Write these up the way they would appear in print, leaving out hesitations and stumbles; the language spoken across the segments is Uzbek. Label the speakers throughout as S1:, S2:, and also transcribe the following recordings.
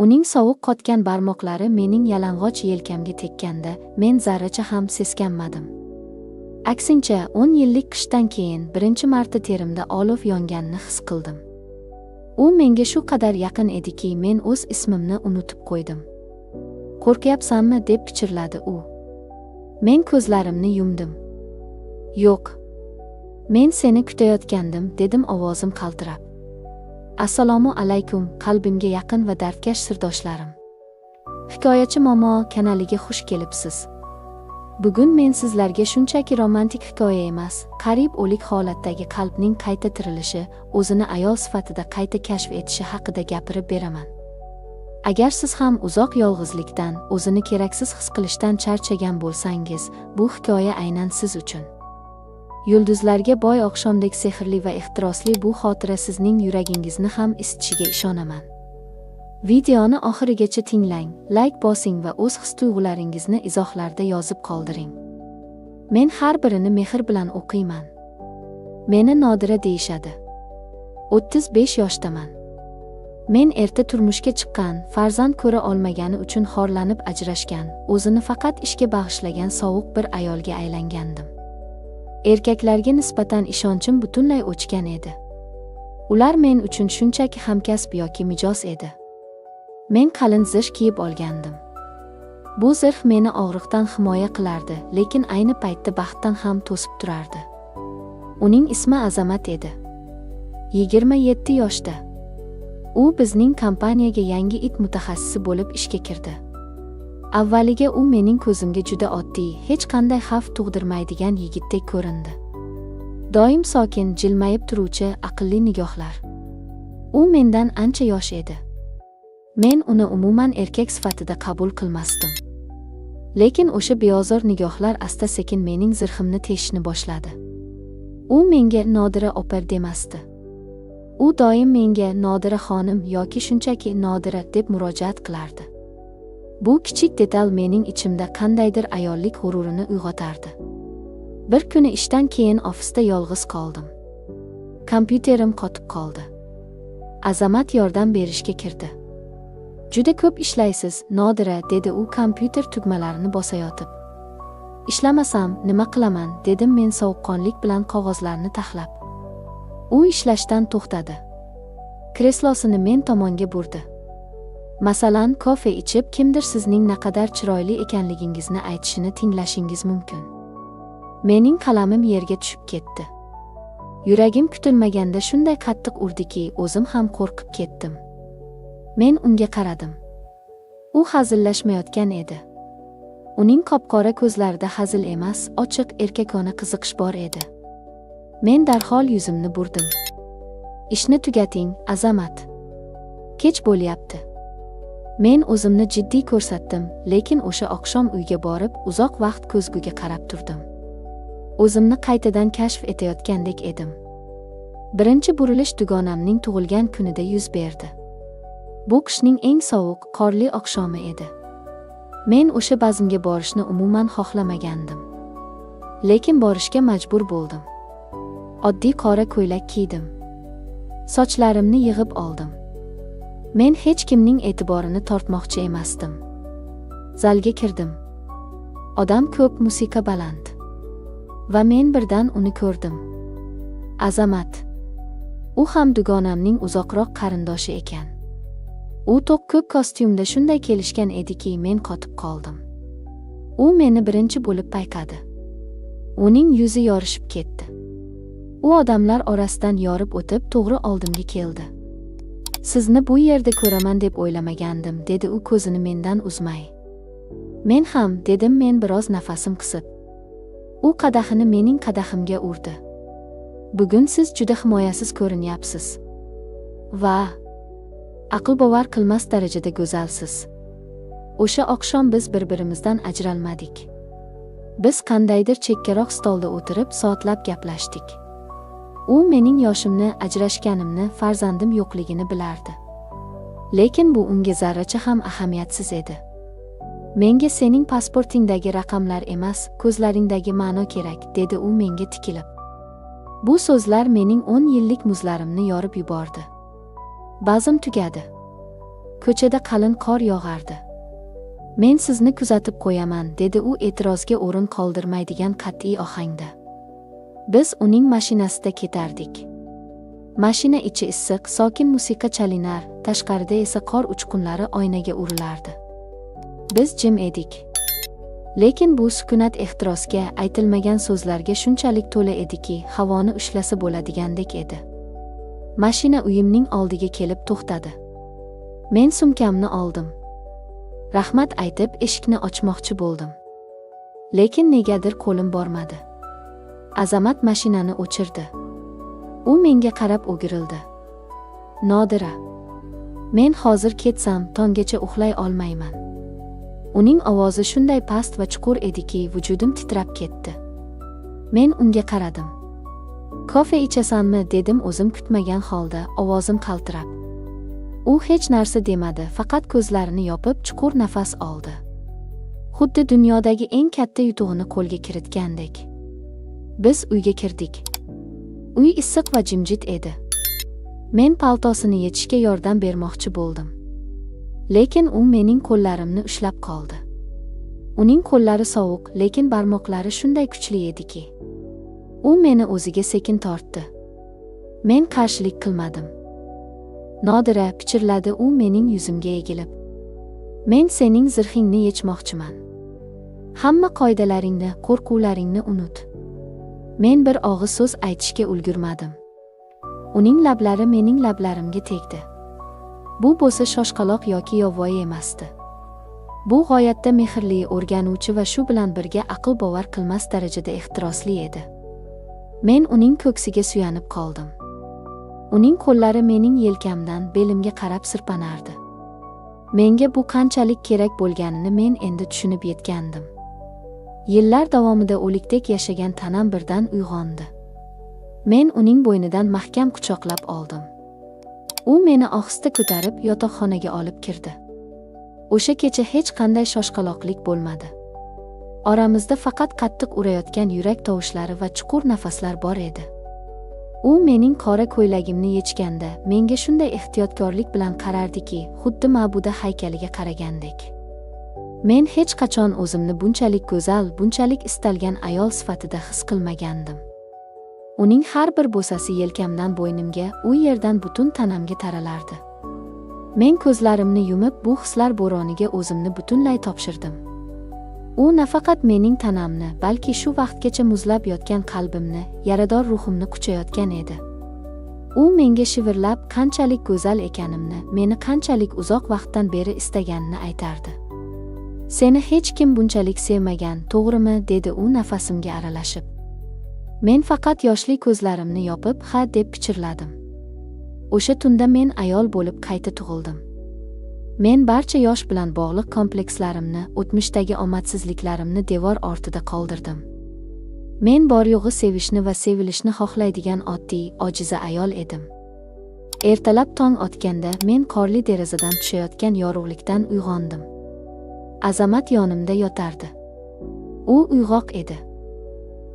S1: Uning sovuq qotgan barmoqlari mening yalang'och yelkamga tekkanda, men zarracha ham seskanmadim. Aksincha, 10 yillik qishdan keyin birinchi marta terimda olov yonganini his qildim. U menga shu qadar yaqin ediki, men o'z ismimni unutib qo'ydim. "Qo'rqyapsanmi?" deb pichirladi u. Men ko'zlarimni yumdim. "Yo'q. Men seni kutayotgandim", dedim ovozim qaltirab. "Assalomu alaykum, qalbimga yaqin va dardkash sirdoshlarim. Hikoyachi Momo kanaliga xush kelibsiz. Bugun men sizlarga shunchaki romantik hikoya emas, qariyb o'lik holatdagi qalbning qayta tirilishi, o'zini ayol sifatida qayta kashf etishi haqida gapirib beraman. Agar siz ham uzoq yolg'izlikdan, o'zini keraksiz his qilishdan charchagan bo'lsangiz, bu hikoya aynan siz uchun. Yulduzlarga boy oqshomdek sehrli va ehtirosli bu xotira sizning yuragingizni ham isitishiga ishonaman. Videoni oxirigacha tinglang, like bosing va o'z his-tuyg'ularingizni izohlarda yozib qoldiring. Men har birini mehr bilan o'qiyman. Meni Nodira deyishadi. 35 yoshdaman. Men erta turmushga chiqqan, farzand ko'ra olmagani uchun xorlanib ajrashgan, o'zini faqat ishga bag'ishlagan sovuq bir ayolga aylangandim. Erkaklarga nisbatan ishonchim butunlay o'chgan edi. Ular men uchun shunchaki hamkasb yoki mijoz edi. Men qalin zirh kiyib olgandim. Bu zirh meni og'riqdan himoya qilardi, lekin ayni paytda baxtdan ham to'sib turardi. Uning ismi Azamat edi. 27 yoshda. U bizning kompaniyaga yangi it mutaxassisi bo'lib ishga kirdi. Avvaliga u mening ko'zimga juda oddiy, hech qanday xavf tug'dirmaydigan yigitdek ko'rindi. Doim sokin, jilmayib turuvchi, aqlli nigohlar. U mendan ancha yosh edi. Men uni umuman erkak sifatida qabul qilmasdim. Lekin o'sha beozor nigohlar asta-sekin mening zirhimni teshishni boshladi. U menga Nodira opar demasdi. U doim menga Nodira xonim yoki shunchaki Nodira deb murojaat qilardi. Bu kichik detal mening ichimda qandaydir ayollik g'ururini uyg'otardi. Bir kuni ishdan keyin ofisda yolg'iz qoldim. Kompyuterim qotib qoldi. Azamat yordam berishga kirdi. "Juda ko'p ishlaysiz, Nodira", dedi u kompyuter tugmalarini bosayotib. "Ishlamasam nima qilaman", dedim men sovuqqonlik bilan qog'ozlarni taxlab. U ishlashdan to'xtadi. Kreslosini men tomonga burdi. Masalan, kofe ichib, kimdir sizning naqadar chiroyli ekanligingizni aytishini tinglashingiz mumkin. Mening qalamim yerga tushib ketdi. Yuragim kutilmaganda shunday qattiq urdiki, o'zim ham qo'rqib ketdim. Men unga qaradim. U hazillashmayotgan edi. Uning qop-qora ko'zlarida hazil emas, ochiq erkakona qiziqish bor edi. Men darhol yuzimni burdim. "Ishni tugating, Azamat. Kech bo'lyapti." Men o'zimni jiddiy ko'rsatdim, lekin o'sha oqshom uyga borib, uzoq vaqt ko'zguga qarab turdim. O'zimni qaytadan kashf etayotgandek edim. Birinchi burilish dugonamning tug'ilgan kunida yuz berdi. Bu qishning eng sovuq, qorli oqshomi edi. Men o'sha bazmga borishni umuman xohlamagandim. Lekin borishga majbur bo'ldim. Oddiy qora ko'ylak kiydim. Sochlarimni yig'ib oldim. Men hech kimning e'tiborini tortmoqchi emasdim. Zalga kirdim. Odam ko'p, musiqa baland. Va men birdan uni ko'rdim. Azamat. U ham dugonamning uzoqroq qarindoshi ekan. U to'q ko'k kostyumda shunday kelishgan ediki, men qotib qoldim. U meni birinchi bo'lib payqadi. Uning yuzi yorishib ketdi. U odamlar orasidan yorib o'tib, to'g'ri oldimga keldi. "Sizni bu yerda ko'raman deb o'ylamagandim", dedi u ko'zini mendan uzmay. "Men ham", dedim men biroz nafasim qisib. U qadahini mening qadahimga urdi. "Bugun siz juda himoyasiz ko'rinyapsiz. Va aql bovar qilmas darajada go'zalsiz. O'sha oqshom biz bir-birimizdan ajralmadik. Biz qandaydir chekkaroq stolda o'tirib soatlab gaplashdik. U mening yoshimni, ajrashganimni, farzandim yo'qligini bilardi. Lekin bu unga zarracha ham ahamiyatsiz edi. "Menga sening pasportingdagi raqamlar emas, ko'zlaringdagi ma'no kerak", dedi u menga tikilib. Bu so'zlar mening 10 yillik muzlarimni yorib yubordi. Bazm tugadi. ko'chada qalin qor yog'ardi. Men sizni kuzatib qo'yaman, dedi u e'tirozga o'rin qoldirmaydigan qat'iy ohangda. Biz uning mashinasida ketardik. Mashina ichi issiq, sokin musiqa chalinar, tashqarida esa qor uchqunlari oynaga urilardi. Biz jim edik. Lekin bu sukunat ehtirosga, aytilmagan so'zlarga shunchalik to'la ediki, havoni ushlasa bo'ladigandek edi. Mashina uyimning oldiga kelib to'xtadi. Men sumkamni oldim. Rahmat aytib eshikni ochmoqchi bo'ldim. Lekin negadir qo'lim bormadi. Azamat mashinani o'chirdi. U menga qarab o'girildi. Nodira, men hozir ketsam tonggacha uxlay olmayman. Uning ovozi shunday past va chuqur ediki, vujudim titrab ketdi. Men unga qaradim. Kofe ichasanmi, dedim o'zim kutmagan holda, ovozim qaltirab. U hech narsa demadi, faqat ko'zlarini yopib chuqur nafas oldi. Xuddi dunyodagi eng katta yutug'ini qo'lga kiritgandek. Biz uyga kirdik. Uy issiq va jimjit edi. Men paltosini yechishga yordam bermoqchi bo'ldim. Lekin u mening qo'llarimni ushlab qoldi. Uning qo'llari sovuq, lekin barmoqlari shunday kuchli ediki. U meni o'ziga sekin tortdi. Men qarshilik qilmadim. Nodira, pichirladi u mening yuzimga egilib. Men sening zirhingni yechmoqchiman. Hamma qoidalaringni, qo'rquvlaringni unut. Men bir og'iz so'z aytishga ulgurmadim. Uning lablari mening lablarimga tegdi. Bu bo'lsa shoshqaloq yoki yovvoyi emasdi. Bu g'oyatda mehrli, o'rganuvchi va shu bilan birga aql bovar qilmas darajada ehtirosli edi. Men uning ko'ksiga suyanib qoldim. Uning qo'llari mening yelkamdan belimga qarab sirpanardi. Menga bu qanchalik kerak bo'lganini men endi tushunib yetgandim. Yillar davomida o'likdek yashagan tanam birdan uyg'ondi. Men uning bo'ynidan mahkam quchoqlab oldim. U meni ohista ko'tarib yotoqxonaga olib kirdi. O'sha kecha hech qanday shoshqaloqlik bo'lmadi. Oramizda faqat qattiq urayotgan yurak tovushlari va chuqur nafaslar bor edi. U mening qora ko'ylagimni yechganda menga shunday ehtiyotkorlik bilan qarardiki, xuddi ma'buda haykaliga qaragandek. Men hech qachon o'zimni bunchalik go'zal, bunchalik istalgan ayol sifatida his qilmagandim. Uning har bir bo'sasi yelkamdan bo'ynimga, u yerdan butun tanamga taralardi. Men ko'zlarimni yumib bu hislar bo'roniga o'zimni butunlay topshirdim. U nafaqat mening tanamni, balki shu vaqtgacha muzlab yotgan qalbimni, yarador ruhimni quchayotgan edi. U menga shivirlab qanchalik go'zal ekanimni, meni qanchalik uzoq vaqtdan beri istaganini aytardi. Seni hech kim bunchalik sevmagan, to'g'rimi, dedi u nafasimga aralashib. Men faqat yoshli ko'zlarimni yopib, ha deb pichirladim. O'sha tunda men ayol bo'lib qayta tug'ildim. Men barcha yosh bilan bog'liq komplekslarimni, o'tmishdagi omadsizliklarimni devor ortida qoldirdim. Men bor yo'g'i sevishni va sevilishni xohlaydigan oddiy, ojiza ayol edim. Ertalab tong otganda men qorli derazadan tushayotgan yorug'likdan uyg'ondim. Azamat yonimda yotardi. U uyg'oq edi.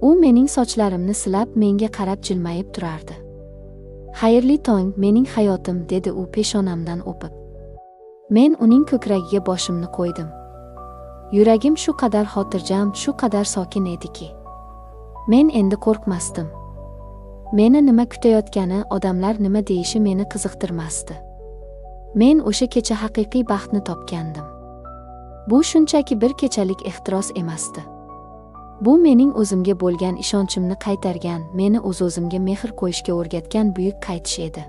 S1: U mening sochlarimni silab menga qarab jilmayib turardi. Xayrli tong, mening hayotim, dedi u peshonamdan o'pib. Men uning ko'kragiga boshimni qo'ydim. Yuragim shu qadar xotirjam, shu qadar sokin ediki. Men endi qo'rqmasdim. Meni nima kutayotgani, odamlar nima deyishi meni qiziqtirmasdi. Men o'sha kecha haqiqiy baxtni topgandim. Bu shunchaki bir kechalik ehtiros emasdi. Bu mening o'zimga bo'lgan ishonchimni qaytargan, meni o'z-o'zimga mehr qo'yishga o'rgatgan buyuk qaytish edi.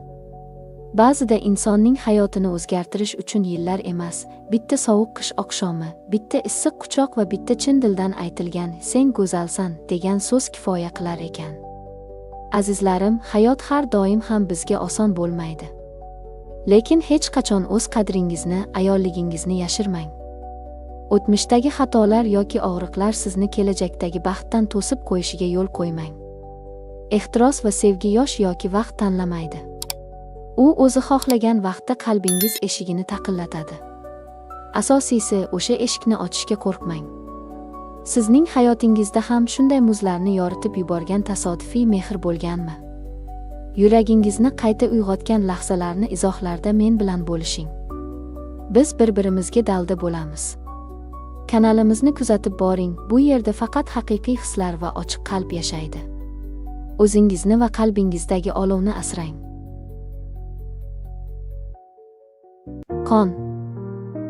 S1: Ba'zida insonning hayotini o'zgartirish uchun yillar emas, bitta sovuq qish oqshomi, bitta issiq quchoq va bitta chin dildan aytilgan "sen go'zalsan" degan so'z kifoya qilar ekan. Azizlarim, hayot har doim ham bizga oson bo'lmaydi. Lekin hech qachon o'z qadringizni, ayolligingizni yashirmang. O'tmishdagi xatolar yoki og'riqlar sizni kelajakdagi baxtdan to'sib qo'yishiga yo'l qo'ymang. Ehtiros va sevgi yosh yoki vaqt tanlamaydi. U o'zi xohlagan vaqtda qalbingiz eshigini taqillatadi. Asosiysi, o'sha eshikni ochishga qo'rqmang. Sizning hayotingizda ham shunday muzlarni yoritib yuborgan tasodifiy mehr bo'lganmi? Yuragingizni qayta uyg'otgan lahzalarni izohlarda men bilan bo'lishing. Biz bir-birimizga dalda bo'lamiz. Kanalimizni kuzatib boring. Bu yerda faqat haqiqiy hislar va ochiq qalb yashaydi. O'zingizni va qalbingizdagi olovni asrang. Qon.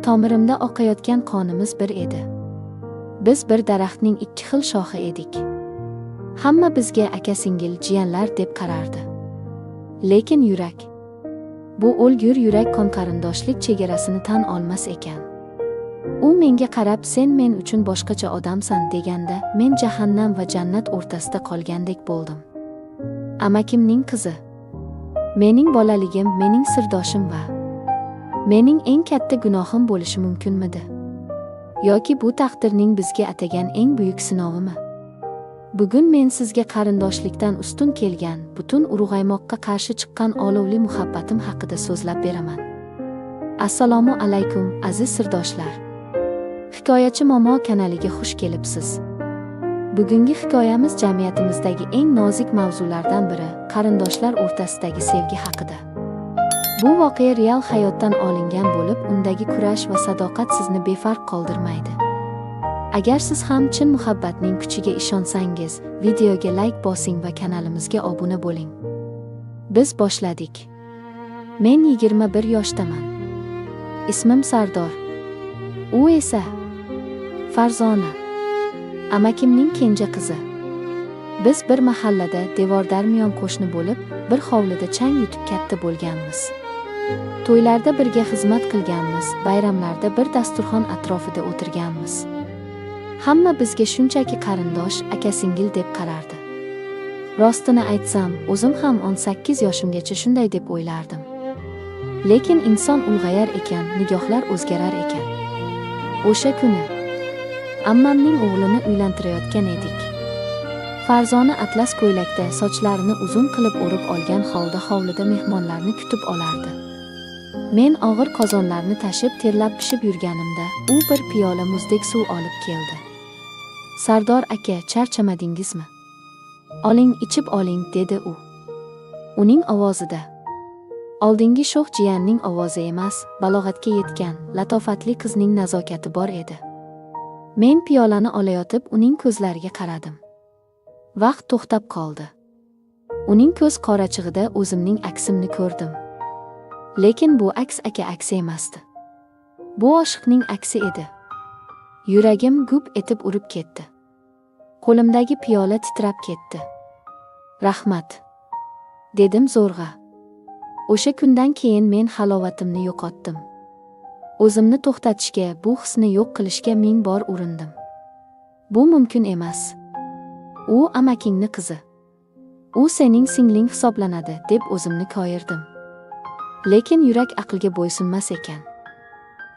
S1: Tomirimda oqayotgan qonimiz bir edi. Biz bir daraxtning ikki xil shoxi edik. Hamma bizga aka-singil, jiyanlar deb qarardi. Lekin yurak, bu o'lgur yurak qon-qarindoshlik chegarasini tan olmas ekan. U menga qarab, sen men uchun boshqacha odamsan deganda, men jahannam va jannat o'rtasida qolgandek bo'ldim. Amakimning qizi, mening bolaligim, mening sirdoshim va mening eng katta gunohim bo'lishi mumkinmidi? Yoki bu taqdirning bizga atagan eng buyuk sinovimi? Bugun men sizga qarindoshlikdan ustun kelgan, butun urug'aymoqqa qarshi chiqqan olovli muhabbatim haqida so'zlab beraman. Assalomu alaykum, aziz sirdoshlar. Hikoyachi Momo kanaliga xush kelibsiz. Bugungi hikoyamiz jamiyatimizdagi eng nozik mavzulardan biri, qarindoshlar o'rtasidagi sevgi haqida. Bu voqea real hayotdan olingan bo'lib, undagi kurash va sadoqat sizni befarq qoldirmaydi. Agar siz ham chin muhabbatning kuchiga ishonsangiz, videoga like bosing va kanalimizga obuna bo'ling. Biz boshladik. Men 21 yoshdaman. Ismim Sardor. U esa Farzona, amakimning kenja qizi. Biz bir mahallada devordarmiyon qo'shni bo'lib, bir hovlida chang yutib katta bo'lganmiz. To'ylarda birga xizmat qilganmiz, bayramlarda bir dasturxon atrofida o'tirganmiz. Hamma bizga shunchaki qarindosh, aka-singil deb qarardi. Rostini aytsam, o'zim ham 18 yoshimgacha shunday deb o'ylardim. Lekin inson ulg'ayar ekan, nigohlar o'zgarar ekan. O'sha kuni ammamning o'g'lini uylantirayotgan edik. Farzona atlas ko'ylakda, sochlarini uzun qilib o'rib olgan holda hovlida mehmonlarni kutib olardi. Men og'ir qozonlarni tashib, terlab pishib yurganimda, u bir piyola muzdek suv olib keldi. Sardor aka, charchamadingizmi? Oling, ichib oling, dedi u. Uning ovozida oldingi sho'x jiyanning ovozi emas, balog'atga yetgan, latofatli qizning nazokati bor edi. Men piyolani olayotib, uning ko'zlariga qaradim. Vaqt to'xtab qoldi. Uning ko'z qorachig'ida o'zimning aksimni ko'rdim. Lekin bu aks aka aksi emasdi. Bu oshiqning aksi edi. Yuragim gup etib urib ketdi. Qo'limdagi piyola titrab ketdi. Rahmat, dedim zo'rg'a. O'sha kundan keyin men halovatimni yo'qotdim. O'zimni to'xtatishga, bu hisni yo'q qilishga ming bor urindim. Bu mumkin emas. U amakingni qizi. U sening singling hisoblanadi, deb o'zimni koyirdim. Lekin yurak aqlga bo'ysunmas ekan.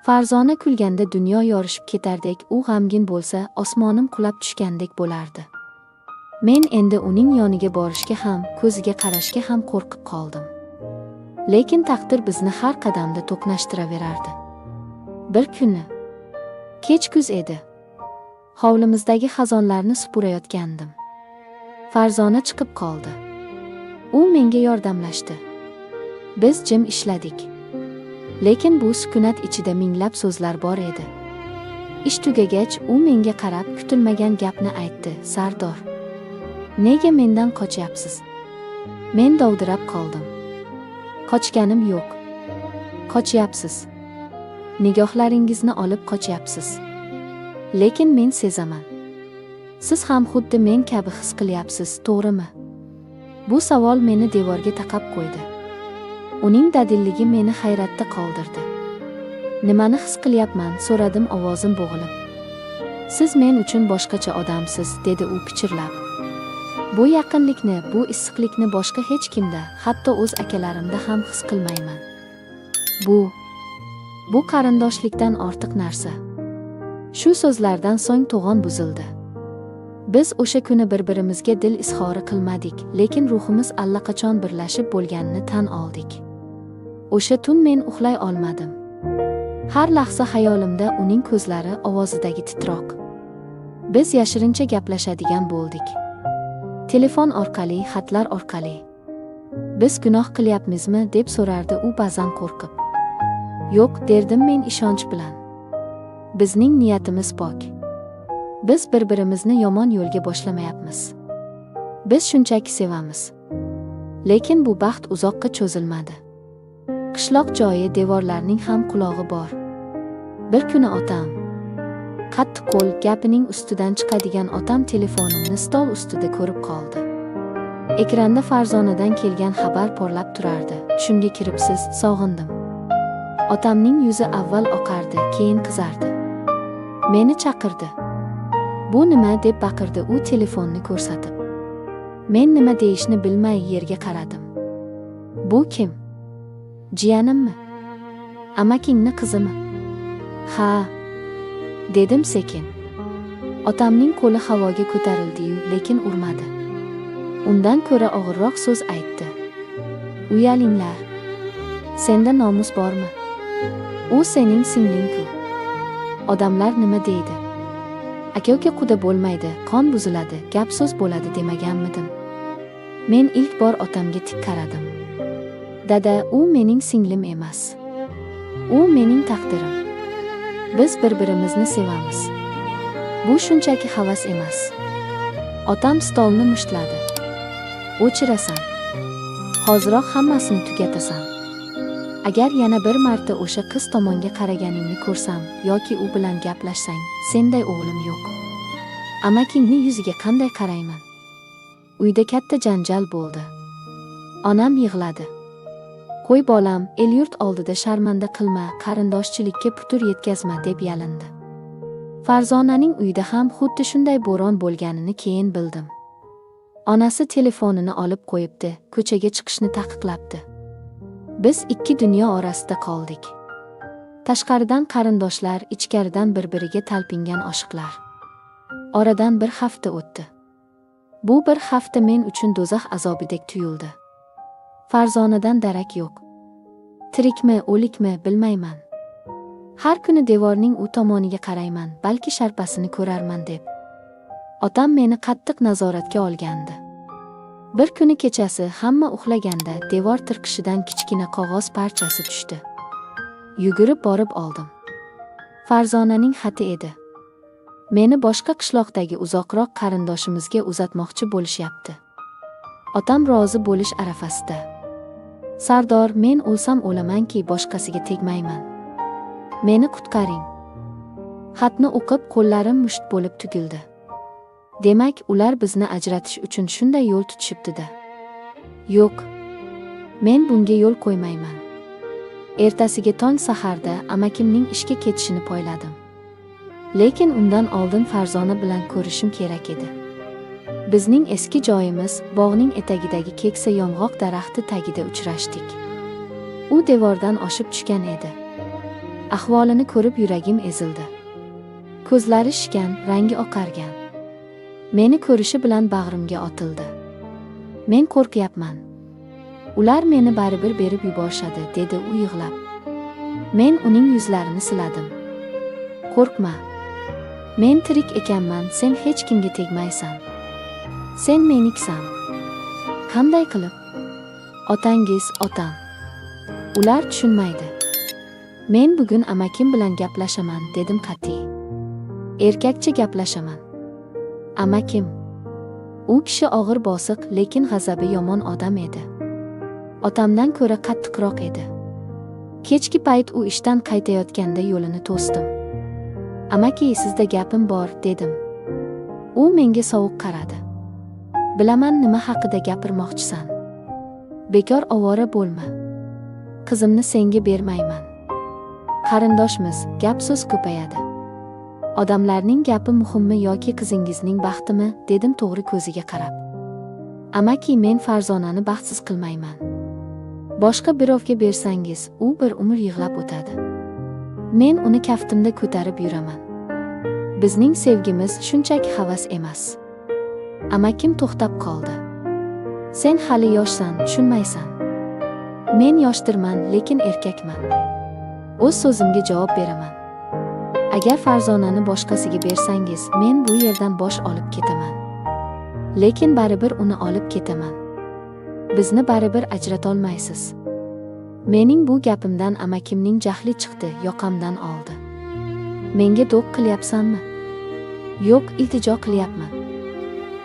S1: Farzona kulganda dunyo yorishib ketardek, u g'amgin bo'lsa, osmonim qulab tushgandek bo'lardi. Men endi uning yoniga borishga ham, ko'ziga qarashga ham qo'rqib qoldim. Lekin taqdir bizni har qadamda to'qnashtiraverardi. Bir kuni kech kuz edi. Hovlimizdagi xazonlarni supurayotgandim. Farzona chiqib qoldi. U menga yordamlashdi. Biz jim ishladik. Lekin bu sukunat ichida minglab so'zlar bor edi. Ish tugagach, u menga qarab kutilmagan gapni aytdi. Sardor, nega mendan qochyapsiz? Men dovdirab qoldim. Qochganim yo'q. Qochyapsiz. Nigohlaringizni olib qochyapsiz. Lekin men sezaman. Siz ham xuddi men kabi his qilyapsiz, to'g'rimi? Bu savol meni devorga taqab qo'ydi. Uning dadilligi meni hayratda qoldirdi. Nimani his qilyapman, so'radim ovozim bo'g'ilib. Siz men uchun boshqacha odamsiz, dedi u pichirlab. Bu yaqinlikni, bu issiqlikni boshqa hech kimda, hatto o'z akalarimda ham his qilmayman. Bu qarindoshlikdan ortiq narsa. Shu so'zlardan so'ng to'g'on buzildi. Biz o'sha kuni bir-birimizga dil izhori qilmadik, lekin ruhimiz allaqachon birlashib bo'lganini tan oldik. O'sha tun men uxlay olmadim. Har lahza xayolimda uning ko'zlari, ovozidagi titroq. Biz yashirincha gaplashadigan bo'ldik. Telefon orqali, xatlar orqali. Biz gunoh qilyapmizmi, deb so'rardi u ba'zan qo'rqib. Yo'q, derdim men ishonch bilan. Bizning niyatimiz pok. Biz bir-birimizni yomon yo'lga boshlamayapmiz. Biz shunchaki sevamiz. Lekin bu baxt uzoqqa cho'zilmadi. Qishloq joyi, devorlarning ham qulog'i bor. Bir kuni otam, qattiq qo'l, gapining ustidan chiqadigan otam telefonimni stol ustida ko'rib qoldi. Ekranda Farzonadan kelgan xabar porlab turardi. Tushimga kiribsiz, sog'indim. Otamning yuzi avval oqardi, keyin qizardi. Meni chaqirdi. Bu nima deb baqirdi u telefonni ko'rsatib. Men nima deyishni bilmay yerga qaradim. Bu kim? Jiyanimmi? Amakingni qizimi? Ha, dedim sekin. Otamning qo'li havoga ko'tarildi-yu, lekin urmadi. Undan ko'ra og'irroq so'z aytdi. Uyalinglar. Senda nomus bormi? U sening singling-ku. Odamlar nima deydi? Aka-uka quda bo'lmaydi, qon buziladi, gap so'z bo'ladi demaganmidim? Men ilk bor otamga tik qaradim. Dada, u mening singlim emas. U mening taqdirim. Biz bir-birimizni sevamiz. Bu shunchaki havas emas. Otam stolni mushtladi. O'chirasan. Hoziroq hammasini tugatasan. Agar yana bir marta o'sha qiz tomonga qaraganingni ko'rsam yoki u bilan gaplashsang, senday o'g'lim yo'q. Amakingni yuziga qanday qarayman? Uyda katta janjal bo'ldi. Onam yig'ladi. Qo'y bolam, el-yurt oldida sharmanda qilma, qarindoshchilikka putur yetkazma deb yalindi. Farzonaning uyida ham xuddi shunday bo'ron bo'lganini keyin bildim. Onasi telefonini olib qo'yibdi, ko'chaga chiqishni taqiqlabdi. Biz ikki dunyo orasida qoldik. Tashqaridan qarindoshlar, ichkaridan bir-biriga talpingan oshiqlar. Oradan bir hafta o'tdi. Bu bir hafta men uchun do'zax azobidek tuyuldi. Farzonadan darak yo'q. Tirikmi, o'likmi bilmayman. Har kuni devorning u tomoniga qarayman, balki sharpasini ko'rarman deb. Otam meni qattiq nazoratga olgandi. Bir kuni kechasi hamma uxlaganda devor tirqishidan kichkina qog'oz parchasi tushdi. Yugurib borib oldim. Farzonaning xati edi. Meni boshqa qishloqdagi uzoqroq qarindoshimizga uzatmoqchi bo'lishyapti. Otam rozi bo'lish arafasida. Sardor, men o'lsam o'lamanki, boshqasiga tegmayman. Meni qutqaring. Xatni o'qib qo'llarim musht bo'lib tugildi. Demak, ular bizni ajratish uchun shunday yo'l tutishibdi-da. Yo'q. Men bunga yo'l qo'ymayman. Ertasiga tong saharda amakimning ishga ketishini poyladim. Lekin undan oldin Farzona bilan ko'rishim kerak edi. Bizning eski joyimiz bog'ning etagidagi keksa yong'oq daraxti tagida uchrashdik. U devordan oshib tushgan edi. Ahvolini ko'rib yuragim ezildi. Ko'zlari shishgan, rangi oqargan. Meni ko'rishi bilan bag'rimga otildi. Men qo'rqyapman. Ular meni baribir berib yuborishadi, dedi u yig'lab. Men uning yuzlarini siladim. Qo'rqma. Men tirik ekanman, sen hech kimga tegmaysan. Sen meniksan. Qanday qilib? Otangiz, otam. Ular tushunmaydi. Men bugun amakim bilan gaplashaman, dedim qat'iy. Erkakcha gaplashaman. Amakim. U kishi og'ir bosiq, lekin g'azabi yomon odam edi. Otamdan ko'ra qattiqroq edi. Kechki payt u ishdan qaytayotganda yo'lini to'sdim. Amaki, sizda gapim bor, dedim. U menga sovuq qaradi. Bilaman nima haqida gapirmoqchisan. Bekor ovora bo'lma. Qizimni senga bermayman. Qarindoshmiz, gap so'z ko'payadi. Odamlarning gapi muhimmi yoki qizingizning baxtimi, dedim to'g'ri ko'ziga qarab. Amaki, men Farzonani baxtsiz qilmayman. Boshqa birovga bersangiz, u bir umr yig'lab o'tadi. Men uni kaftimda ko'tarib yuraman. Bizning sevgimiz shunchaki havas emas. Amakim to'xtab qoldi. Sen hali yoshsan, tushunmaysan. Men yoshdirman, lekin erkakman. O'z so'zimga javob beraman. Agar Farzonani boshqasiga bersangiz, men bu yerdan bosh olib ketaman. Lekin baribir uni olib ketaman. Bizni baribir ajratolmaysiz. Mening bu gapimdan amakimning jahli chiqdi, yoqamdan oldi. Menga do'q qilyapsanmi? Yo'q, iltijo qilyapman.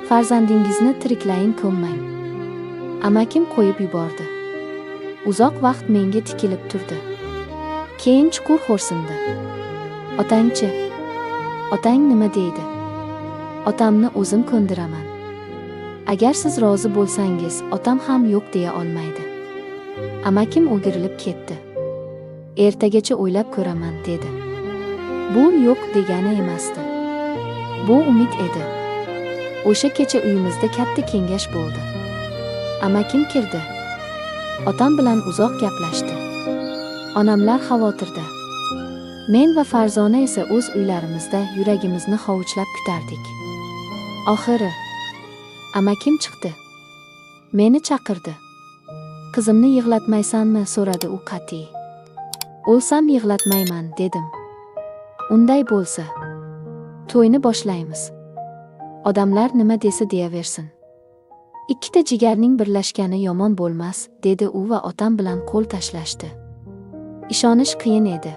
S1: Farzandingizni tiriklayin, ko'mmang. Amakim qo'yib yubordi. Uzoq vaqt menga tikilib turdi. Keyin chuqur xo'rsindi. Otangchi? Otang nima deydi? Otamni o'zim ko'ndiraman. Agar siz rozi bo'lsangiz, otam ham yo'q deya olmaydi. Amakim o'girilib ketdi. Ertagacha o'ylab ko'raman, dedi. Bu yo'q degani emasdi. Bu umid edi. O'sha kecha uyimizda katta kengash bo'ldi. Amakim kirdi. Otam bilan uzoq gaplashdi. Onamlar xavotirda. Men va Farzona esa o'z uylarimizda yuragimizni hovuchlab kutardik. Oxiri amakim chiqdi. Meni chaqirdi. Qizimni yig'latmaysanmi, so'radi u qat'iy. O'lsam yig'latmayman, dedim. Unday bo'lsa, to'yni boshlaymiz. Odamlar nima desa deyaversin. Ikkita jigarning birlashgani yomon bo'lmas, dedi u va otam bilan qo'l tashlashdi. Ishonish qiyin edi.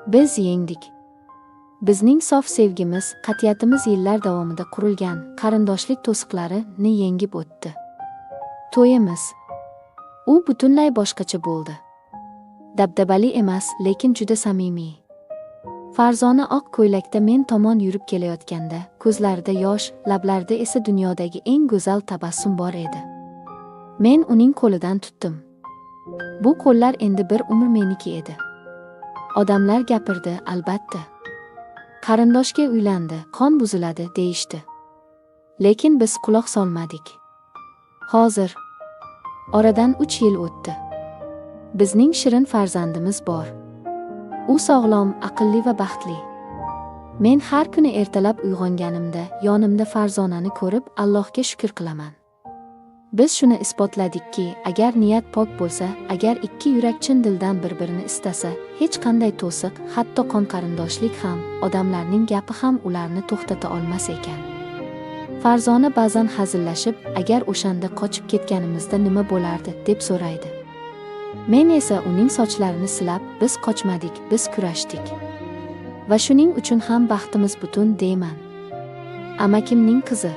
S1: Biz yengdik. Bizning sof sevgimiz, qat'iyatimiz yillar davomida qurilgan qarindoshlik to'siqlarini yengib o'tdi. To'yimiz u butunlay boshqacha bo'ldi. Dabdabali emas, lekin juda samimiy. Farzona oq ko'ylakda men tomon yurib kelayotganda, ko'zlarida yosh, lablarida esa dunyodagi eng go'zal tabassum bor edi. Men uning qo'lidan tutdim. Bu qo'llar endi bir umr meniki edi. Odamlar gapirdi, albatta. Qarindoshga uylandi, qon buziladi, deyishdi. Lekin biz quloq solmadik. Hozir oradan 3 yil o'tdi. Bizning shirin farzandimiz bor. U sog'lom, aqlli va baxtli. Men har kuni ertalab uyg'onganimda yonimda Farzonani ko'rib Allohga shukr qilaman. Biz shuni isbotladikki, agar niyat pok bo'lsa, agar ikki yurak chin dildan bir-birini istasa, hech qanday to'siq, hatto qon qarindoshlik ham, odamlarning gapi ham ularni to'xtata olmas ekan. Farzona ba'zan hazillashib, agar o'shanda qochib ketganimizda nima bo'lardi, deb so'raydi. Men esa uning sochlarini silab, biz qochmadik, biz kurashdik. Va shuning uchun ham baxtimiz butun, deyman. Amakimning qizi.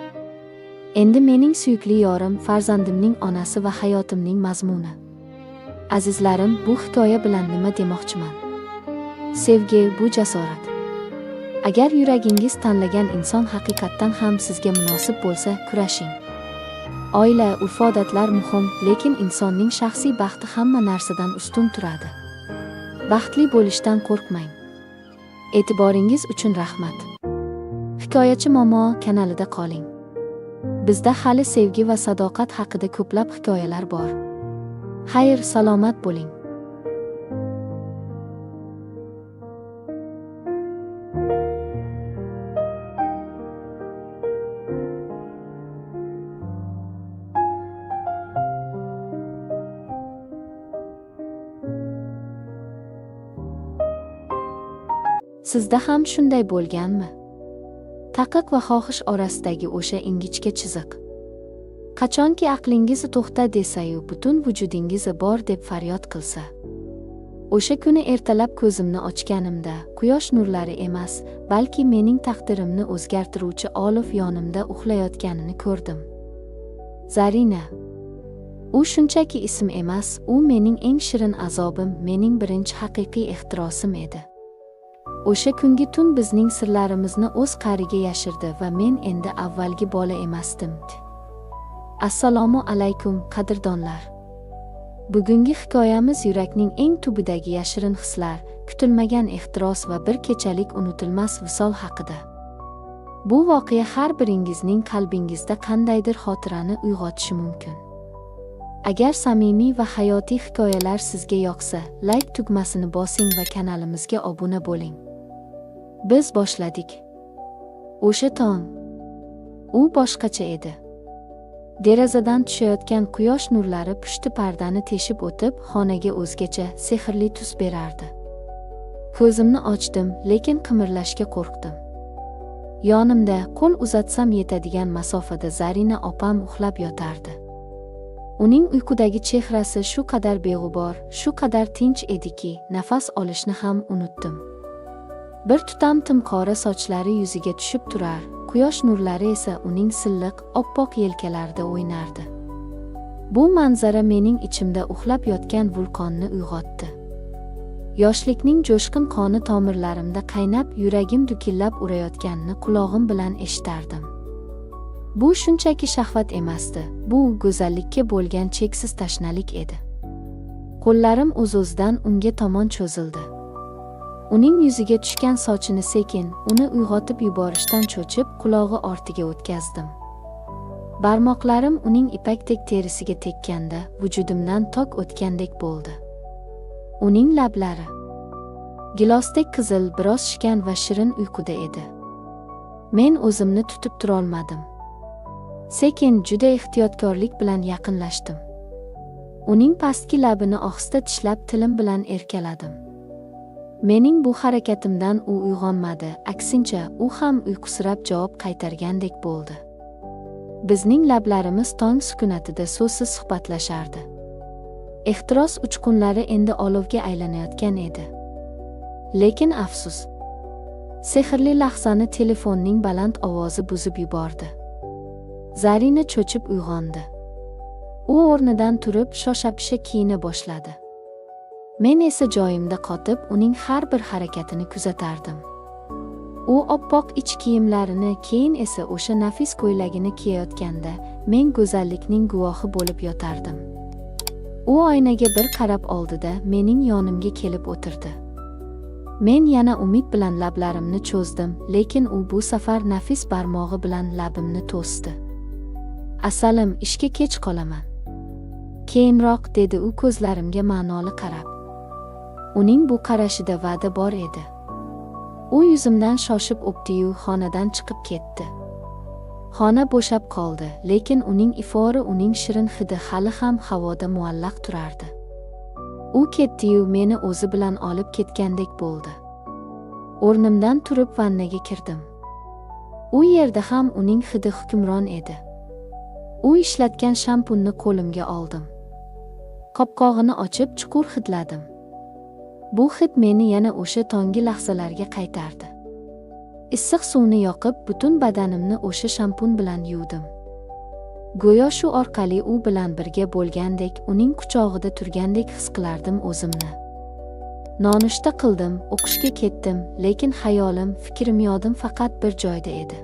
S1: Endi mening suyukli yorim, farzandimning onasi va hayotimning mazmuni. Azizlarim, bu hikoya bilan nima demoqchiman? Sevgi bu jasorat. Agar yuragingiz tanlagan inson haqiqatdan ham sizga munosib bo'lsa, kurashing. Oila, urf-odatlar muhim, lekin insonning shaxsiy baxti hamma narsadan ustun turadi. Baxtli bo'lishdan qo'rqmang. E'tiboringiz uchun rahmat. Hikoyachi Momo kanalida qoling. Bizda hali sevgi va sadoqat haqida ko'plab hikoyalar bor. Xayr, salomat bo'ling. Sizda ham shunday bo'lganmi? Taqiq va xohish orasidagi o'sha ingichka chiziq. Qachonki aqlingiz to'xta desa-yu, butun vujudingiz bor deb faryod qilsa. O'sha kuni ertalab ko'zimni ochganimda, quyosh nurlari emas, balki mening taqdirimni o'zgartiruvchi olov yonimda uxlayotganini ko'rdim. Zarina. U shunchaki ism emas, u mening eng shirin azobim, mening birinchi haqiqiy ehtirosim edi. O'sha kungi tun bizning sirlarimizni o'z qa'riga yashirdi va men endi avvalgi bola emasdim. Assalomu alaykum, qadrdonlar. Bugungi hikoyamiz yurakning eng tubidagi yashirin hislar, kutilmagan ehtiros va bir kechalik unutilmas visol haqida. Bu voqea har biringizning qalbingizda qandaydir xotirani uyg'otishi mumkin. Agar samimiy va hayotiy hikoyalar sizga yoqsa, like tugmasini bosing va kanalimizga obuna bo'ling. Biz boshladik. O'sha tong. U boshqacha edi. Derazadan tushayotgan quyosh nurlari pushti pardani teshib o'tib, xonaga o'zgacha sehrli tus berardi. Ko'zimni ochdim, lekin qimirlashga qo'rqdim. Yonimda qo'l uzatsam yetadigan masofada Zarina opam uxlab yotardi. Uning uykudagi chehrasi shu qadar beg'ubor, shu qadar tinch ediki, nafas olishni ham unutdim. Bir tutam timqora sochlari yuziga tushib turar, quyosh nurlari esa uning silliq, oppoq yelkalarida o'ynardi. Bu manzara mening ichimda uxlab yotgan vulqonni uyg'otdi. Yoshlikning jo'shqin qoni tomirlarimda qaynab, yuragim dukillab urayotganini qulog'im bilan eshitardim. Bu shunchaki shahvat emasdi, bu go'zallikka bo'lgan cheksiz tashnalik edi. Qo'llarim o'z-o'zidan unga tomon cho'zildi. Uning yuziga tushgan sochini sekin, uni uyg'otib yuborishdan cho'chib, qulog'i ortiga o'tkazdim. Barmoqlarim uning ipakdek terisiga tekkanda, vujudimdan tok o'tgandek bo'ldi. Uning lablari gilosdek qizil, biroz shishgan va shirin uyquda edi. Men o'zimni tutib turolmadim. Sekin, juda ehtiyotkorlik bilan yaqinlashdim. Uning pastki labini ohista tishlab, tilim bilan erkaladim. Mening bu harakatimdan u uyg'onmadi, aksincha, u ham uyqusirab javob qaytargandek bo'ldi. Bizning lablarimiz tong sukunatida so'zsiz suhbatlashardi. Ehtiros uchqunlari endi olovga aylanayotgan edi. Lekin afsus, sehrli lahzani telefonning baland ovozi buzib yubordi. Zarina cho'chib uyg'ondi. U o'rnidan turib, shosha-pisha kiyina boshladi. Men esa joyimda qotib, uning har bir harakatini kuzatardim. U oppoq ich kiyimlarini, keyin esa o'sha nafis ko'ylagini kiyayotganda, men go'zallikning guvohi bo'lib yotardim. U oynaga bir qarab oldida mening yonimga kelib o'tirdi. Men yana umid bilan lablarimni cho'zdim, lekin u bu safar nafis barmog'i bilan labimni to'sdi. Asalim, ishga kech qolaman. Keyinroq, dedi u ko'zlarimga ma'noli qarab. Uning bu qarashida va'da bor edi. U yuzimdan shoshib o'pdi-yu xonadan chiqib ketdi. Xona bo'shab qoldi, lekin uning ifori, uning shirin hidi hali ham havoda muallaq turardi. U ketdi-yu meni o'zi bilan olib ketgandek bo'ldi. O'rnimdan turib vannaga kirdim. U yerda ham uning hidi hukmron edi. U ishlatgan shampunni qo'limga oldim. Qopqog'ini ochib chuqur hidladim. Bu hid meni yana o'sha tonggi lahzalarga qaytardi. Issiq suvni yoqib, butun badanimni o'sha shampun bilan yuvdim. Go'yo shu orqali u bilan birga bo'lgandek, uning quchog'ida turgandek his qilardim o'zimni. Nonushta qildim, o'qishga ketdim, lekin xayolim, fikrim, yodim faqat bir joyda edi.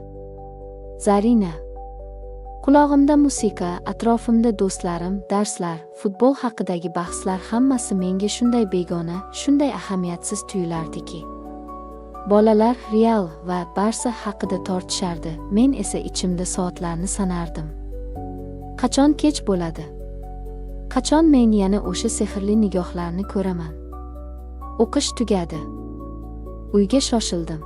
S1: Zarina. Qulog'imda musiqa, atrofimda do'stlarim, darslar, futbol haqidagi bahslar hammasi menga shunday begona, shunday ahamiyatsiz tuyulardiki. Bolalar Real va Barsa haqida tortishardi, men esa ichimda soatlarni sanardim. Qachon kech bo'ladi? Qachon men yana o'sha sehrli nigohlarni ko'raman? O'qish tugadi. Uyga shoshildim.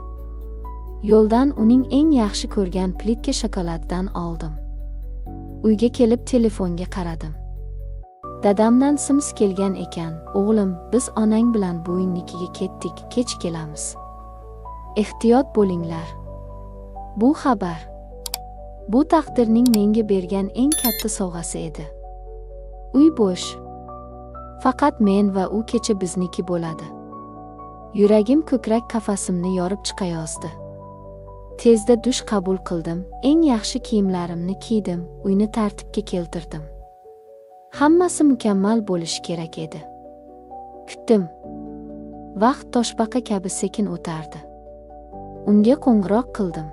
S1: Yo'ldan uning eng yaxshi ko'rgan plitka shokoladdan oldim. Uyga kelib telefonga qaradim. Dadamdan sims kelgan ekan. O'g'lim, biz onang bilan buvingnikiga ketdik, kech kelamiz. Ehtiyot bo'linglar. Bu xabar, bu taqdirning menga bergan eng katta sovg'asi edi. Uy bo'sh. Faqat men va u kecha bizniki bo'ladi. Yuragim ko'krak qafasimni yorib chiqayozdi. Tezda dush qabul qildim, eng yaxshi kiyimlarimni kiydim, uyni tartibga keltirdim. Hammasi mukammal bo'lishi kerak edi. Kutdim. Vaqt toshbaqa kabi sekin o'tardi. Unga qo'ng'iroq qildim.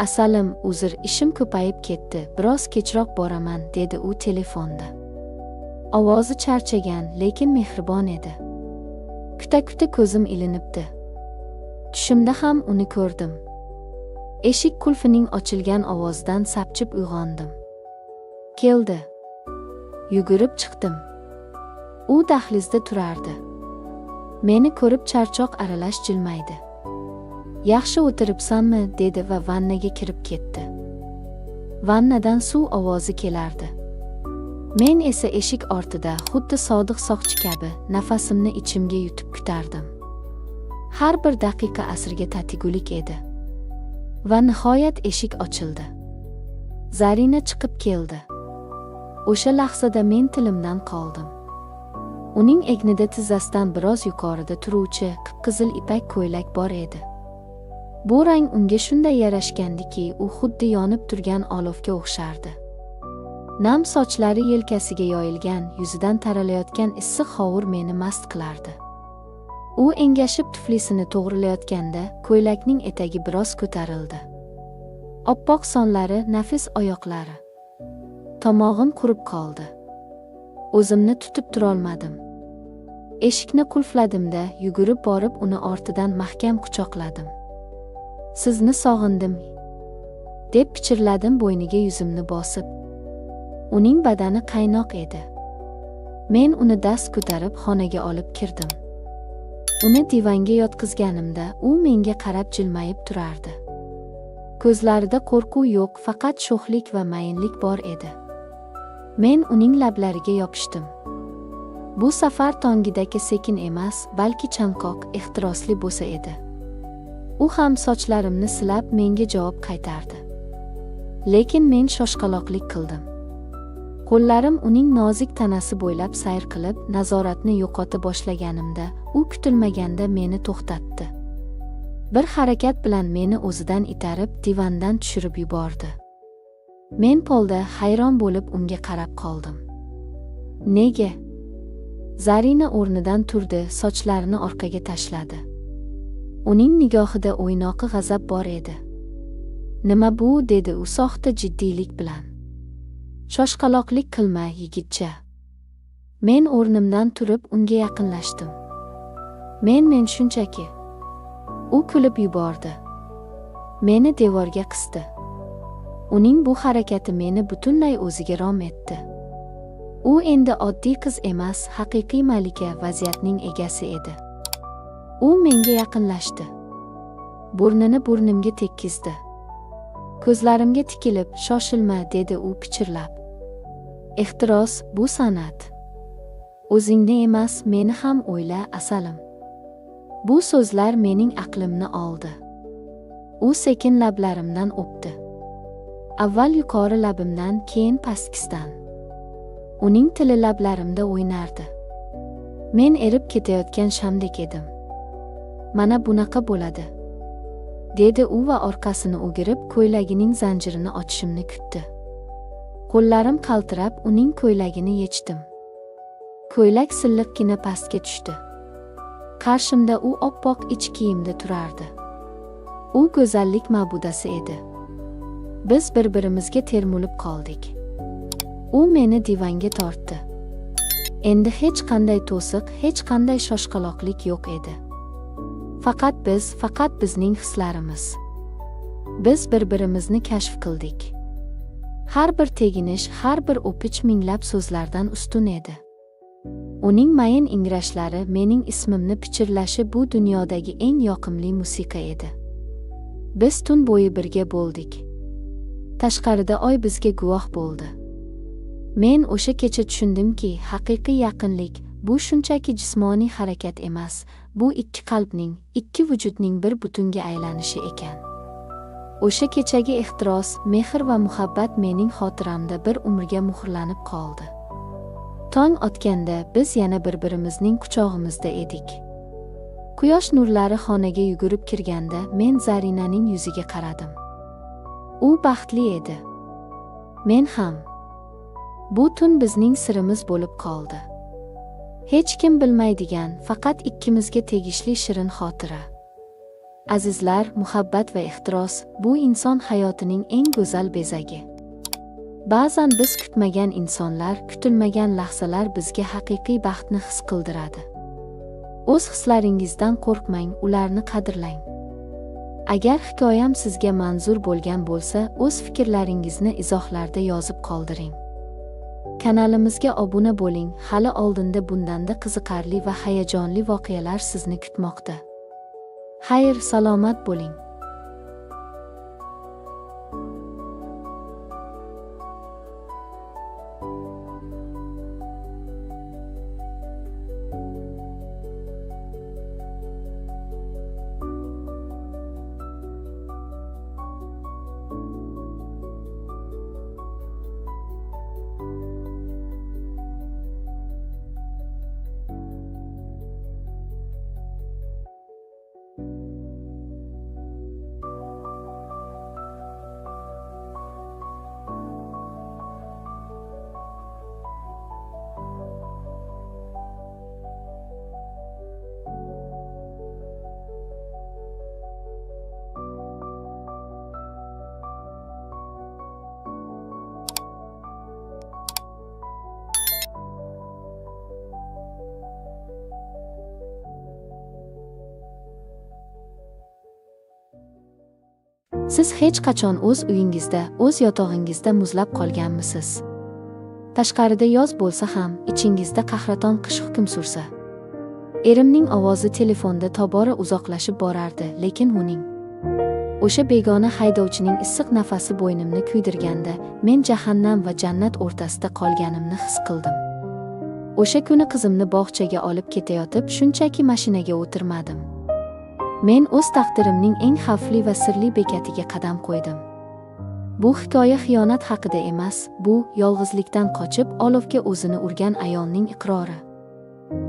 S1: Asalim, uzr, ishim ko'payib ketdi, biroz kechroq boraman, dedi u telefonda. Ovozi charchagan, lekin mehribon edi. Kuta-kuta ko'zim ilinibdi. Tushimda ham uni ko'rdim. Eshik qulfining ochilgan ovozidan sapchib uyg'ondim. Keldi. Yugurib chiqdim. U dahlizda turardi. Meni ko'rib charchoq aralash jilmaydi. Yaxshi o'tiribsanmi, dedi va vannaga kirib ketdi. Vannadan suv ovozi kelardi. Men esa eshik ortida, xuddi sodiq soqchi kabi, nafasimni ichimga yutib kutardim. Har bir daqiqa asrga tatigulik edi. Va nihoyat eshik ochildi. Zarina chiqib keldi. O'sha lahzada men tilimdan qoldim. Uning egnida tizzasidan biroz yuqorida turuvchi qip-qizil ipak ko'ylak bor edi. Bu rang unga shunday yarashgandiki, u xuddi yonib turgan olovga o'xshardi. Nam sochlari yelkasiga yoyilgan, yuzidan taralayotgan issiq hovur meni mast qilardi. U engashib tuflisini to'g'rilayotganda, ko'ylakning etagi biroz ko'tarildi. Oppoq sonlari, nafis oyoqlari. Tomog'im qurib qoldi. O'zimni tutib turolmadim. Eshikni qulfladimda, yugurib borib uni ortidan mahkam quchoqladim. Sizni sog'indim, deb pichirladim bo'yniga yuzimni bosib. Uning badani qaynoq edi. Men uni dast ko'tarib xonaga olib kirdim. Uni divanga yotqizganimda, u menga qarab jilmayib turardi. Ko'zlarida qo'rquv yo'q, faqat sho'xlik va mayinlik bor edi. Men uning lablariga yopishdim. Bu safar tongidagi sekin emas, balki chanqoq, ehtirosli bo'lsa edi. U ham sochlarimni silab menga javob qaytardi. Lekin men shoshqaloqlik qildim. Qo'llarim uning nozik tanasi bo'ylab sayr qilib, nazoratni yo'qota boshlaganimda, u kutilmaganda meni to'xtatdi. Bir harakat bilan meni o'zidan itarib, divandan tushirib yubordi. Men polda hayron bo'lib unga qarab qoldim. Nega? Zarina o'rnidan turdi, sochlarini orqaga tashladi. Uning nigohida o'ynoqi g'azab bor edi. Nima bu, dedi u soxta jiddiylik bilan. Shoshqaloqlik qilma, yigitcha. Men o'rnimdan turib unga yaqinlashdim. Men shunchaki. U kulib yubordi. Meni devorga qisdi. Uning bu harakati meni butunlay o'ziga rom etdi. U endi oddiy qiz emas, haqiqiy malika, vaziyatning egasi edi. U menga yaqinlashdi. Burnini burnimga tekkizdi. Ko'zlarimga tikilib, shoshilma, dedi u pichirlab. Ehtiros, bu san'at. O'zingni emas, meni ham o'yla, asalim. Bu so'zlar mening aqlimni oldi. U sekin lablarimdan o'pdi. Avval yuqori labimdan, keyin pastkidan. Uning tili lablarimda o'ynardi. Men erib ketayotgan shamdek edim. Mana bunaqa bo'ladi, dedi u va orqasini o'girib, ko'ylagining zanjirini ochishimni kutdi. Qo'llarim qaltirab, uning ko'ylagini yechdim. Ko'ylak silliqqina pastga tushdi. Qarshimda u oppoq ich kiyimda turardi. U go'zallik ma'budasi edi. Biz bir-birimizga termulib qoldik. U meni divanga tortdi. Endi hech qanday to'siq, hech qanday shoshqaloqlik yo'q edi. Faqat bizning hislarimiz. Biz bir-birimizni kashf qildik. Har bir teginish, har bir o'pich minglab so'zlardan ustun edi. Uning mayin ingrashlari, mening ismimni pichirlashi bu dunyodagi eng yoqimli musiqa edi. Biz tun bo'yi birga bo'ldik. Tashqarida oy bizga guvoh bo'ldi. Men o'sha kecha tushundimki, haqiqiy yaqinlik bu shunchaki jismoniy harakat emas, bu ikki qalbning, ikki vujudning bir butunga aylanishi ekan. O'sha kechagi ehtiros, mehr va muhabbat mening xotiramda bir umrga muhrlanib qoldi. Tong otganda biz yana bir-birimizning quchog'imizda edik. Quyosh nurlari xonaga yugurib kirganda men Zarinaning yuziga qaradim. U baxtli edi. Men ham. Bu tun bizning sirimiz bo'lib qoldi. Hech kim bilmaydigan, faqat ikkimizga tegishli shirin xotira. Azizlar, muhabbat va ehtiros bu inson hayotining eng go'zal bezagi. Ba'zan biz kutmagan insonlar, kutilmagan lahzalar bizga haqiqiy baxtni his qildiradi. O'z hislaringizdan qo'rqmang, ularni qadrlang. Agar hikoyam sizga manzur bo'lgan bo'lsa, o'z fikrlaringizni izohlarda yozib qoldiring. Kanalimizga obuna bo'ling, hali oldinda bundanda qiziqarli va hayajonli voqealar sizni kutmoqda. Xayr, salomat bo'ling. Siz hech qachon o'z uyingizda, o'z yotog'ingizda muzlab qolganmisiz? Tashqarida yoz bo'lsa ham, ichingizda qahraton qish hukm sursa. Erimning ovozi telefonda tobora uzoqlashib borardi, lekin uning o'sha begona haydovchining issiq nafasi bo'ynimni kuydirganda, men jahannam va jannat o'rtasida qolganimni his qildim. O'sha kuni qizimni bog'chaga olib ketayotib, shunchaki mashinaga o'tirmadim. Men o'z taqdirimning eng xavfli va sirli bekatiga qadam qo'ydim. Bu hikoya xiyonat haqida emas, bu yolg'izlikdan qochib olovga o'zini urgan ayolning iqrori.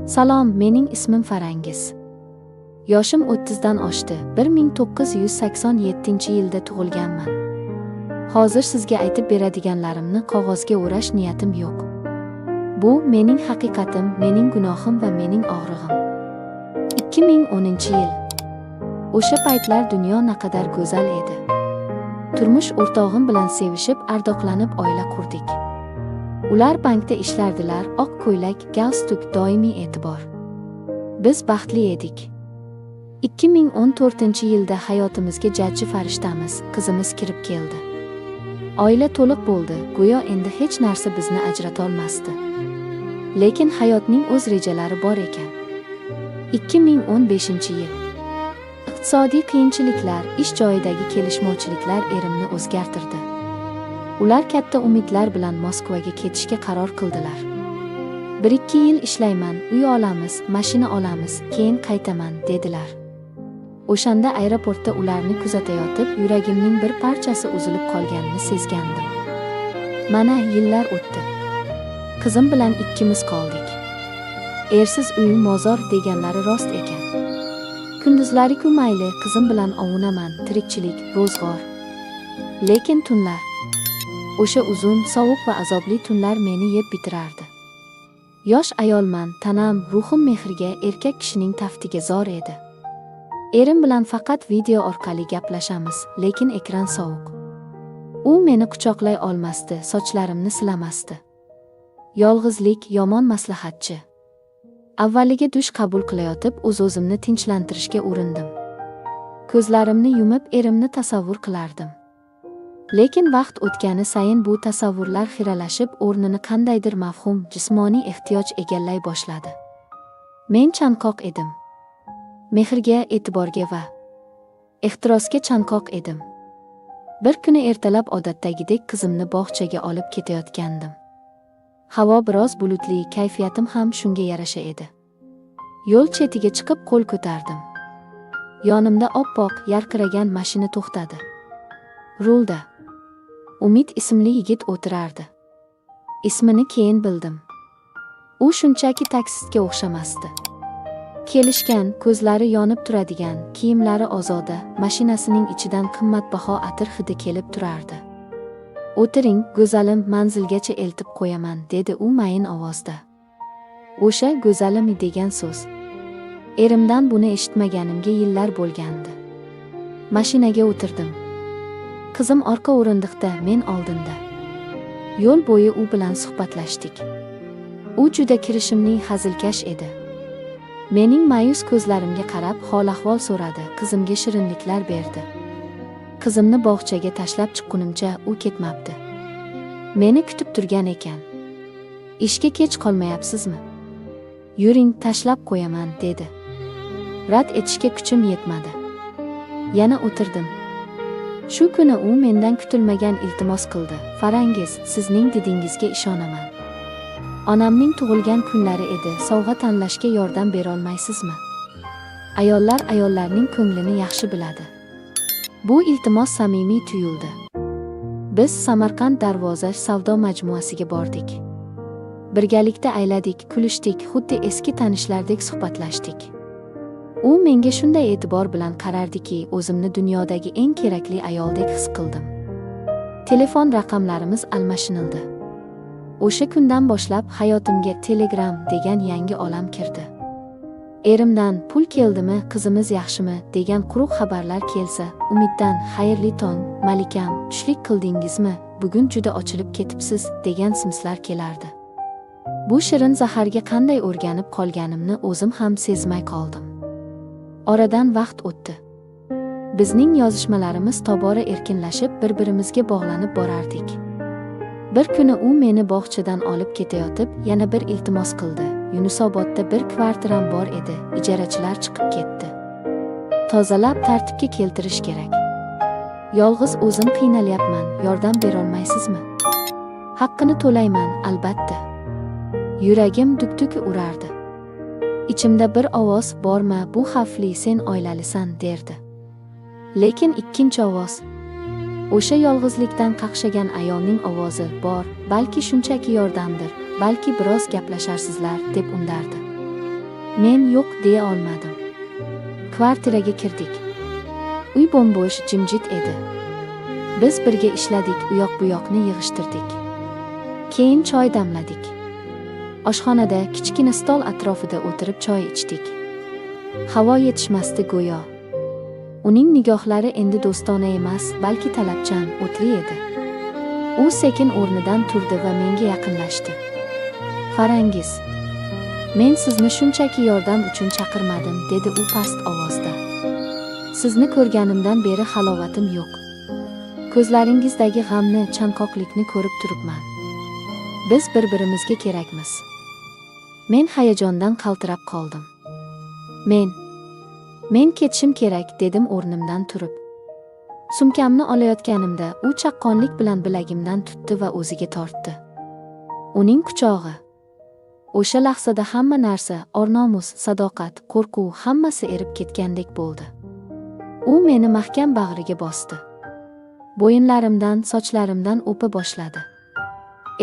S1: Salom, mening ismim Farangiz. Yoshim 30 dan oshdi. 1987-yilda tug'ilganman. Hozir sizga aytib beradiganlarimni qog'ozga o'rash niyatim yo'q. Bu mening haqiqatim, mening gunohim va mening og'rig'im. 2010-yil. O'sha paytlar dunyo naqadar go'zal edi. Turmush o'rtog'im bilan sevishib, ardoqlanib oila qurdik. Ular bankda ishlardilar, oq ko'ylak, galstuk, doimiy e'tibor. Biz baxtli edik. 2014-yilda hayotimizga jajji farishtamiz, qizimiz kirib keldi. Oila to'liq bo'ldi, go'yo endi hech narsa bizni ajratolmasdi. Lekin hayotning o'z rejalari bor ekan. 2015-yil. Iqtisodiy qiyinchiliklar, ish joyidagi kelishmovchiliklar erimni o'zgartirdi. Ular katta umidlar bilan Moskvaga ketishga qaror qildilar. 1-2 yil ishlayman, uy olamiz, mashina olamiz, keyin qaytaman, dedilar. O'shanda aeroportda ularni kuzatayotib, yuragimning bir parchasi uzilib qolganini sezgandim. Mana yillar o'tdi. Qizim bilan ikkimiz qoldik. Ersiz uy mozor deganlari rost ekan. Kunduzlari-ku mayli, qizim bilan ovunaman, tirikchilik, ro'zg'or. Lekin tunlar, o'sha uzun, sovuq va azobli tunlar meni yeb bitirardi. Yosh ayolman, tanam, ruhim mehrga, erkak kishining taftiga zor edi. Erim bilan faqat video orqali gaplashamiz, lekin ekran sovuq. U meni quchoqlay olmasdi, sochlarimni silamasdi. Yolg'izlik yomon maslahatchi. Avvaliga dush qabul qilayotib, o'z-o'zimni tinchlantirishga urindim. Ko'zlarimni yumib erimni tasavvur qilardim. Lekin vaqt o'tgani sayin bu tasavvurlar xiralashib, o'rnini qandaydir mavhum, jismoniy ehtiyoj egallay boshladi. Men chanqoq edim. Mehrga, e'tiborga va ehtirosga chanqoq edim. Bir kuni ertalab odatdagidek qizimni bog'chaga olib ketayotgandim. Havo biroz bulutli, kayfiyatim ham shunga yarasha edi. Yo'l chetiga chiqib qo'l ko'tardim. Yonimda oppoq, yarqiragan mashina to'xtadi. Rulda Umid ismli yigit o'tirardi. Ismini keyin bildim. U shunchaki taksistga o'xshamasdi. Kelishgan, ko'zlari yonib turadigan, kiyimlari ozoda, mashinasining ichidan qimmatbaho atir hidi kelib turardi. O'tiring, go'zalim, manzilgacha eltib qo'yaman, dedi u mayin ovozda. O'sha go'zalimi degan so'z. Erimdan buni eshitmaganimga yillar bo'lgandi. Mashinaga o'tirdim. Qizim orqa o'rindiqda, men oldinda. Yo'l bo'yi u bilan suhbatlashdik. U juda kirishimli, hazilkash edi. Mening ma'yus ko'zlarimga qarab hol-ahvol so'radi, qizimga shirinliklar berdi. Qizimni bog'chaga tashlab chiqqunimcha u ketmabdi. Meni kutib turgan ekan. Ishga kech qolmayapsizmi? Yuring, tashlab qo'yaman, dedi. Rad etishga kuchim yetmadi. Yana o'tirdim. Shu kuni u mendan kutilmagan iltimos qildi. Farangiz, sizning didingizga ishonaman. Onamning tug'ilgan kunlari edi, sovg'a tanlashga yordam bera olmaysizmi? Ayollar ayollarning ko'nglini yaxshi biladi. Bu iltimos samimiy tuyuldi. Biz Samarqand Darvoza savdo majmuasiga bordik. Birgalikda ayladik, kulishdik, xuddi eski tanishlardek suhbatlashdik. U menga shunday e'tibor bilan qarardiki, o'zimni dunyodagi eng kerakli ayoldek his qildim. Telefon raqamlarimiz almashinildi. O'sha kundan boshlab hayotimga Telegram degan yangi olam kirdi. Erimdan pul keldimi, qizimiz yaxshimi degan quruq xabarlar kelsa, Umiddan xayrli tong, malikam, tushlik qildingizmi, bugun juda ochilib ketibsiz degan simslar kelardi. Bu shirin zaharga qanday o'rganib qolganimni o'zim ham sezmay qoldim. Oradan vaqt o'tdi. Bizning yozishmalarimiz tobora erkinlashib, bir-birimizga bog'lanib borardik. Bir kuni u meni bog'chadan olib ketayotib, yana bir iltimos qildi. Yunusobodda bir kvartiram bor edi, ijarachilar chiqib ketdi. Tozalab tartibga keltirish kerak. Yolg'iz o'zim qiynalyapman, yordam berolmaysizmi? Haqqini to'layman, albatta. Yuragim duk-duk urardi. Ichimda bir ovoz borma, bu xavfli, sen oilalisan, derdi. Lekin ikkinchi ovoz, o'sha yolg'izlikdan qaqshagan ayolning ovozi bor, balki shunchaki yordamdir, balki biroz gaplasharsizlar, deb undardi. Men yo'q deya olmadim. Kvartiraga kirdik. Uy bo'm-bo'sh, jimjit edi. Biz birga ishladik, u yoq bu yoqni yig'ishtirdik. Keyin choy damladik. Oshxonada kichkina stol atrofida o'tirib choy ichdik. Havo yetishmasdi go'yo. Uning nigohlari endi do'stona emas, balki talabchan, o'tli edi. U sekin o'rnidan turdi va menga yaqinlashdi. Farangiz, men sizni shunchaki yordam uchun chaqirmadim, dedi u past ovozda. Sizni ko'rganimdan beri halovatim yo'q. Ko'zlaringizdagi g'amni, chanqoqlikni ko'rib turibman. Biz bir-birimizga kerakmiz. Men hayajondan qaltirab qoldim. Men ketishim kerak, dedim o'rnimdan turib. Sumkamni olayotganimda u chaqqonlik bilan bilagimdan tutdi va o'ziga tortdi. Uning quchog'i. O'sha lahzada hamma narsa, or-nomus, sadoqat, qo'rquv hammasi erib ketgandek bo'ldi. U meni mahkam bag'riga bosdi. Bo'yinlarimdan, sochlarimdan o'pa boshladi.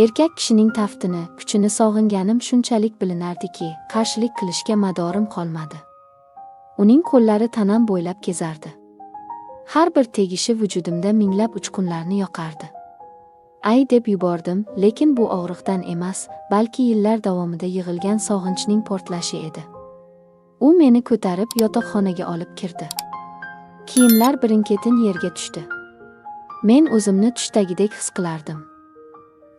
S1: Erkak kishining taftini, kuchini sog'inganim shunchalik bilinardiki, qarshilik qilishga madorim qolmadi. Uning qo'llari tanam bo'ylab kezardi. Har bir tegishi vujudimda minglab uchqunlarni yoqardi. Ay deb yubordim, lekin bu og'riqdan emas, balki yillar davomida yig'ilgan sog'inchning portlashi edi. U meni ko'tarib yotoqxonaga olib kirdi. Kiyimlar birin-ketin yerga tushdi. Men o'zimni tushdagidek his qilardim.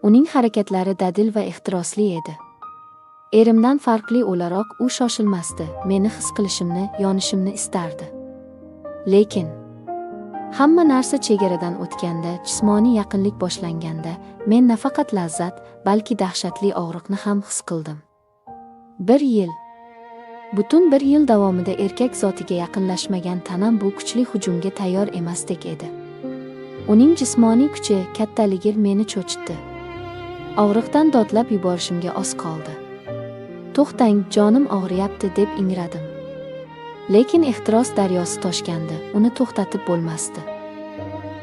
S1: Uning harakatlari dadil va ehtirosli edi. Erimdan farqli o'laroq u shoshilmasdi, meni his qilishimni, yonishimni istardi. Lekin hamma narsa chegaradan o'tganda, jismoniy yaqinlik boshlanganda, men nafaqat lazzat, balki dahshatli og'riqni ham his qildim. Butun bir yil davomida erkak zotiga yaqinlashmagan tanam bu kuchli hujumga tayyor emasdek edi. Uning jismoniy kuchi, kattaligi meni cho'chitdi. Og'riqdan dodlab yuborishimga oz qoldi. To'xtang, jonim og'riyapti, deb ingradim. Lekin ehtiros daryosi toshgandi, uni to'xtatib bo'lmasdi.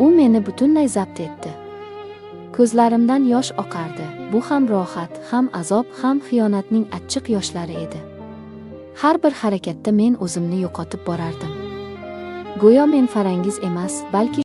S1: U meni butunlay zabt etdi. Ko'zlarimdan yosh oqardi. Bu ham rohat, ham azob, ham xiyonatning achchiq yoshlari edi. Har bir harakatda men o'zimni yo'qotib borardim. Go'yo men Farangiz emas, balki